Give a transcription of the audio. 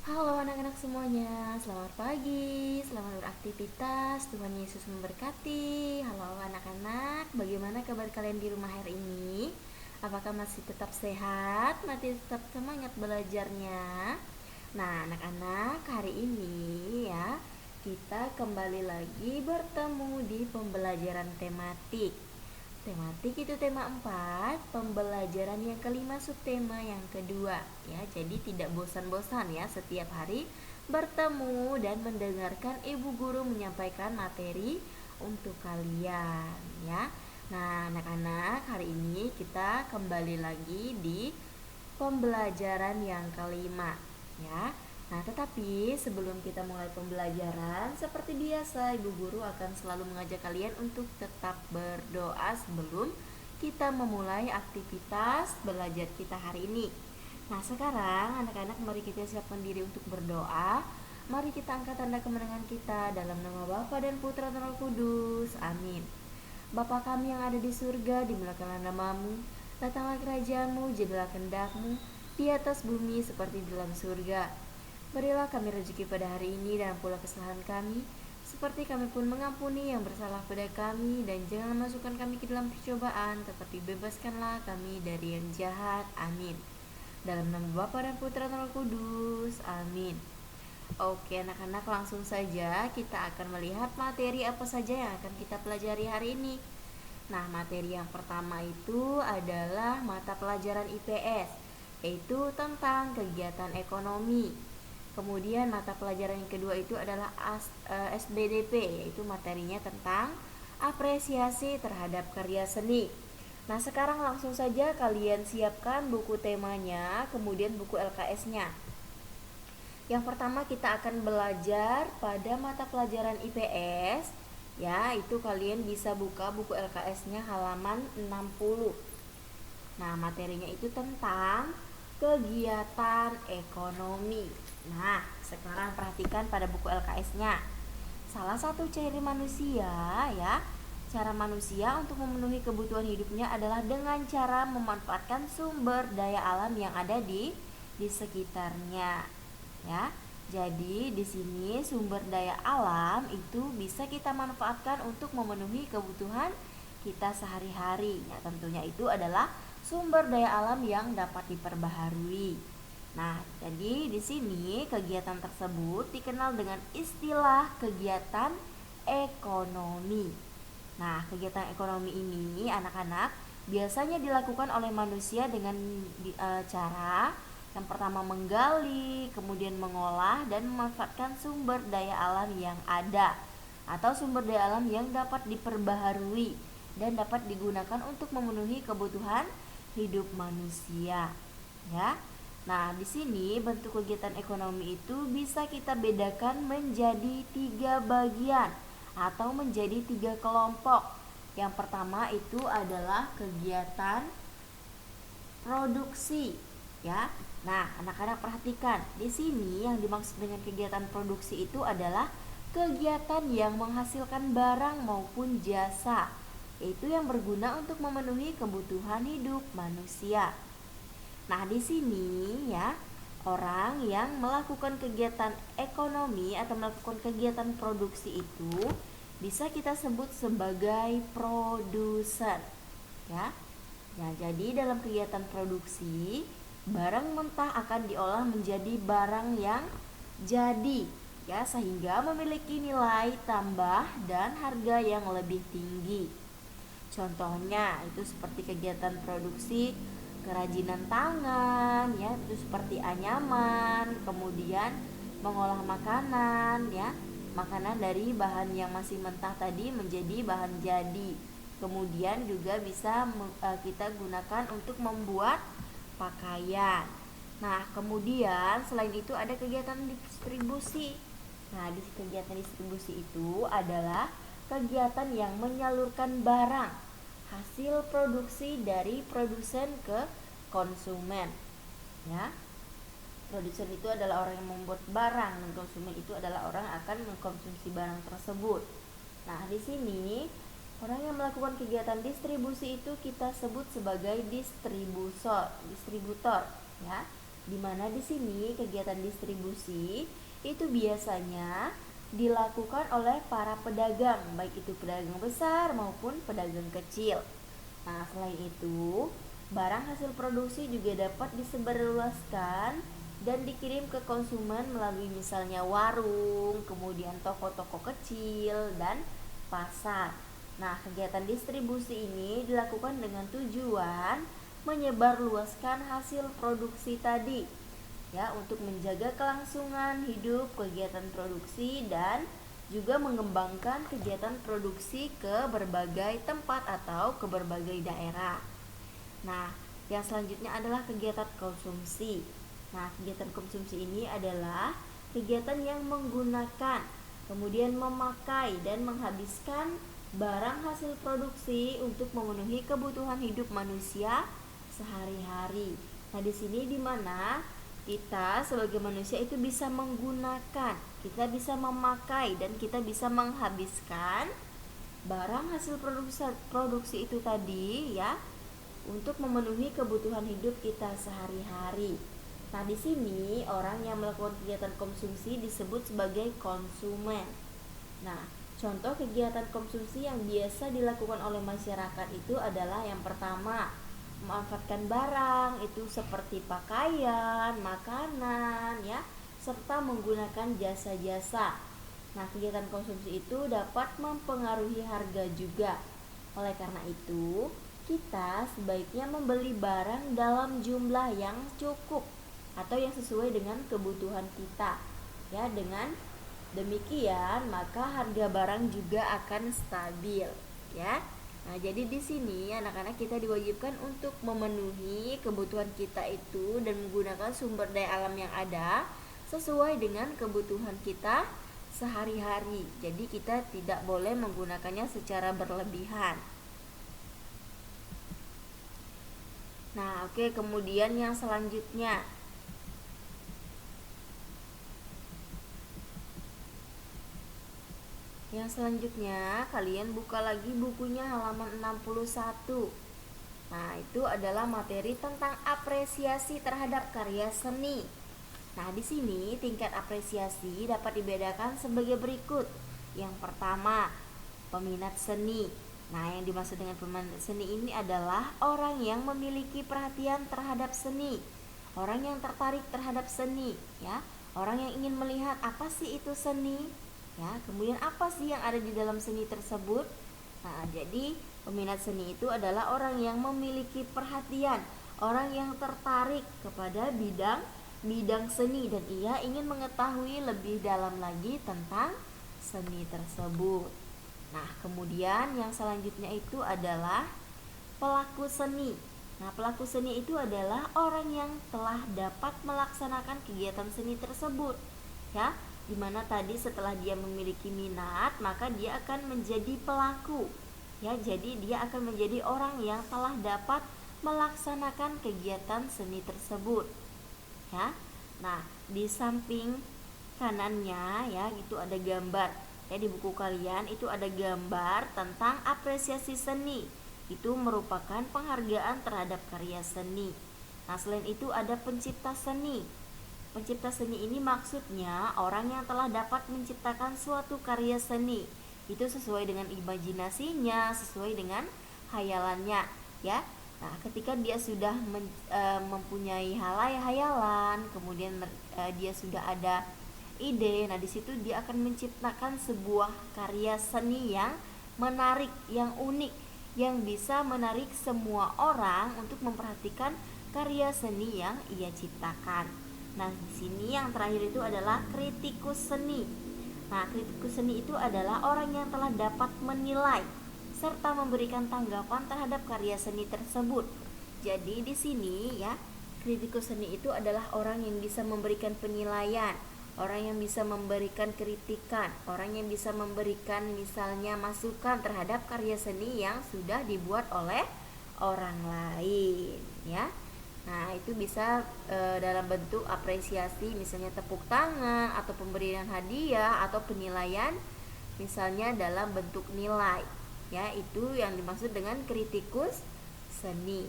Halo anak-anak semuanya, selamat pagi, selamat beraktivitas, Tuhan Yesus memberkati. Halo anak-anak, bagaimana kabar kalian di rumah hari ini? Apakah masih tetap sehat, masih tetap semangat belajarnya? Nah anak-anak, hari ini ya, kita kembali lagi bertemu di pembelajaran tematik. Tematik itu tema 4, pembelajaran yang kelima, subtema yang kedua ya. Jadi tidak bosan-bosan ya setiap hari bertemu dan mendengarkan ibu guru menyampaikan materi untuk kalian ya. Nah, anak-anak, hari ini kita kembali lagi di pembelajaran yang kelima ya. Nah, tetapi sebelum kita mulai pembelajaran, seperti biasa, Ibu Guru akan selalu mengajak kalian untuk tetap berdoa sebelum kita memulai aktivitas belajar kita hari ini. Nah, sekarang anak-anak mari kita siapkan diri untuk berdoa. Mari kita angkat tanda kemenangan kita dalam nama Bapa dan Putra dan Roh Kudus. Amin. Bapa kami yang ada di surga, dimuliakanlah namamu. Datanglah kerajaanmu, jadilah kehendakmu di atas bumi seperti di dalam surga. Berilah kami rezeki pada hari ini dan ampunilah kesalahan kami, seperti kami pun mengampuni yang bersalah pada kami, dan jangan masukkan kami ke dalam percobaan, tetapi bebaskanlah kami dari yang jahat. Amin. Dalam nama Bapa dan Putra dan Roh Kudus. Amin. Oke anak-anak, langsung saja kita akan melihat materi apa saja yang akan kita pelajari hari ini. Nah, materi yang pertama itu adalah mata pelajaran IPS, yaitu tentang kegiatan ekonomi. Kemudian mata pelajaran yang kedua itu adalah SBDP, yaitu materinya tentang apresiasi terhadap karya seni. Nah, sekarang langsung saja kalian siapkan buku temanya, kemudian buku LKS-nya. Yang pertama kita akan belajar pada mata pelajaran IPS, ya, itu kalian bisa buka buku LKS-nya halaman 60. Nah, materinya itu tentang kegiatan ekonomi. Nah, sekarang perhatikan pada buku LKS-nya. Salah satu ciri manusia ya, cara manusia untuk memenuhi kebutuhan hidupnya adalah dengan cara memanfaatkan sumber daya alam yang ada di sekitarnya. Ya. Jadi di sini sumber daya alam itu bisa kita manfaatkan untuk memenuhi kebutuhan kita sehari-hari. Ya, tentunya itu adalah sumber daya alam yang dapat diperbaharui. Nah, jadi di sini kegiatan tersebut dikenal dengan istilah kegiatan ekonomi. Nah, kegiatan ekonomi ini anak-anak biasanya dilakukan oleh manusia dengan cara yang pertama menggali, kemudian mengolah dan memanfaatkan sumber daya alam yang ada atau sumber daya alam yang dapat diperbaharui dan dapat digunakan untuk memenuhi kebutuhan hidup manusia. Ya. Nah, di sini bentuk kegiatan ekonomi itu bisa kita bedakan menjadi 3 bagian atau menjadi 3 kelompok. Yang pertama itu adalah kegiatan produksi, ya. Nah, anak-anak perhatikan, di sini yang dimaksud dengan kegiatan produksi itu adalah kegiatan yang menghasilkan barang maupun jasa, yaitu yang berguna untuk memenuhi kebutuhan hidup manusia. Nah, di sini ya, orang yang melakukan kegiatan ekonomi atau melakukan kegiatan produksi itu bisa kita sebut sebagai produsen, ya. Nah, jadi dalam kegiatan produksi, barang mentah akan diolah menjadi barang yang jadi, ya, sehingga memiliki nilai tambah dan harga yang lebih tinggi. Contohnya itu seperti kegiatan produksi kerajinan tangan, ya, itu seperti anyaman, kemudian mengolah makanan, ya, makanan dari bahan yang masih mentah tadi menjadi bahan jadi. Kemudian juga bisa kita gunakan untuk membuat pakaian. Nah, kemudian selain itu ada kegiatan distribusi. Nah, di kegiatan distribusi itu adalah kegiatan yang menyalurkan barang hasil produksi dari produsen ke konsumen. Ya. Produsen itu adalah orang yang membuat barang dan konsumen itu adalah orang yang akan mengkonsumsi barang tersebut. Nah, di sini orang yang melakukan kegiatan distribusi itu kita sebut sebagai distributor, ya. Di mana di sini kegiatan distribusi itu biasanya dilakukan oleh para pedagang, baik itu pedagang besar maupun pedagang kecil. Nah, selain itu, barang hasil produksi juga dapat disebarluaskan dan dikirim ke konsumen melalui misalnya warung, kemudian toko-toko kecil, dan pasar. Nah, kegiatan distribusi ini dilakukan dengan tujuan menyebarluaskan hasil produksi tadi, ya, untuk menjaga kelangsungan hidup kegiatan produksi dan juga mengembangkan kegiatan produksi ke berbagai tempat atau ke berbagai daerah. Nah, yang selanjutnya adalah kegiatan konsumsi. Nah, kegiatan konsumsi ini adalah kegiatan yang menggunakan, kemudian memakai dan menghabiskan barang hasil produksi untuk memenuhi kebutuhan hidup manusia sehari-hari. Nah, di sini di mana kita sebagai manusia itu bisa menggunakan, kita bisa memakai, dan kita bisa menghabiskan barang hasil produksi itu tadi, ya, untuk memenuhi kebutuhan hidup kita sehari-hari. Nah, di sini orang yang melakukan kegiatan konsumsi disebut sebagai konsumen. Nah, contoh kegiatan konsumsi yang biasa dilakukan oleh masyarakat itu adalah yang pertama, memanfaatkan barang itu seperti pakaian, makanan, ya, serta menggunakan jasa-jasa. Nah, kegiatan konsumsi itu dapat mempengaruhi harga juga. Oleh karena itu, kita sebaiknya membeli barang dalam jumlah yang cukup atau yang sesuai dengan kebutuhan kita. Ya, dengan demikian maka harga barang juga akan stabil, ya. Nah, jadi di sini anak-anak kita diwajibkan untuk memenuhi kebutuhan kita itu dan menggunakan sumber daya alam yang ada sesuai dengan kebutuhan kita sehari-hari. Jadi kita tidak boleh menggunakannya secara berlebihan. Nah, oke, kemudian yang selanjutnya. Yang selanjutnya, kalian buka lagi bukunya halaman 61. Nah, itu adalah materi tentang apresiasi terhadap karya seni. Nah, di sini tingkat apresiasi dapat dibedakan sebagai berikut. Yang pertama, peminat seni. Nah, yang dimaksud dengan peminat seni ini adalah orang yang memiliki perhatian terhadap seni, orang yang tertarik terhadap seni, ya, orang yang ingin melihat apa sih itu seni, ya, kemudian apa sih yang ada di dalam seni tersebut. Nah, jadi peminat seni itu adalah orang yang memiliki perhatian, orang yang tertarik kepada bidang seni dan ia ingin mengetahui lebih dalam lagi tentang seni tersebut. Nah, kemudian yang selanjutnya itu adalah pelaku seni. Nah, pelaku seni itu adalah orang yang telah dapat melaksanakan kegiatan seni tersebut, ya, dimana tadi setelah dia memiliki minat maka dia akan menjadi pelaku, ya, jadi dia akan menjadi orang yang telah dapat melaksanakan kegiatan seni tersebut, ya. Nah, di samping kanannya, ya, itu ada gambar, ya, di buku kalian itu ada gambar tentang apresiasi seni. Itu merupakan penghargaan terhadap karya seni. Nah, selain itu ada pencipta seni. Pencipta seni ini maksudnya orang yang telah dapat menciptakan suatu karya seni. Itu sesuai dengan imajinasinya, sesuai dengan hayalannya, ya. Nah, ketika dia sudah mempunyai hayalan, kemudian dia sudah ada ide, nah di situ dia akan menciptakan sebuah karya seni yang menarik, yang unik, yang bisa menarik semua orang untuk memperhatikan karya seni yang ia ciptakan. Nah, di sini yang terakhir itu adalah kritikus seni. Nah, kritikus seni itu adalah orang yang telah dapat menilai serta memberikan tanggapan terhadap karya seni tersebut. Jadi di sini, ya, kritikus seni itu adalah orang yang bisa memberikan penilaian, orang yang bisa memberikan kritikan, orang yang bisa memberikan misalnya masukan terhadap karya seni yang sudah dibuat oleh orang lain, ya. Nah, itu bisa dalam bentuk apresiasi, misalnya tepuk tangan atau pemberian hadiah atau penilaian, misalnya dalam bentuk nilai, ya. Itu yang dimaksud dengan kritikus seni.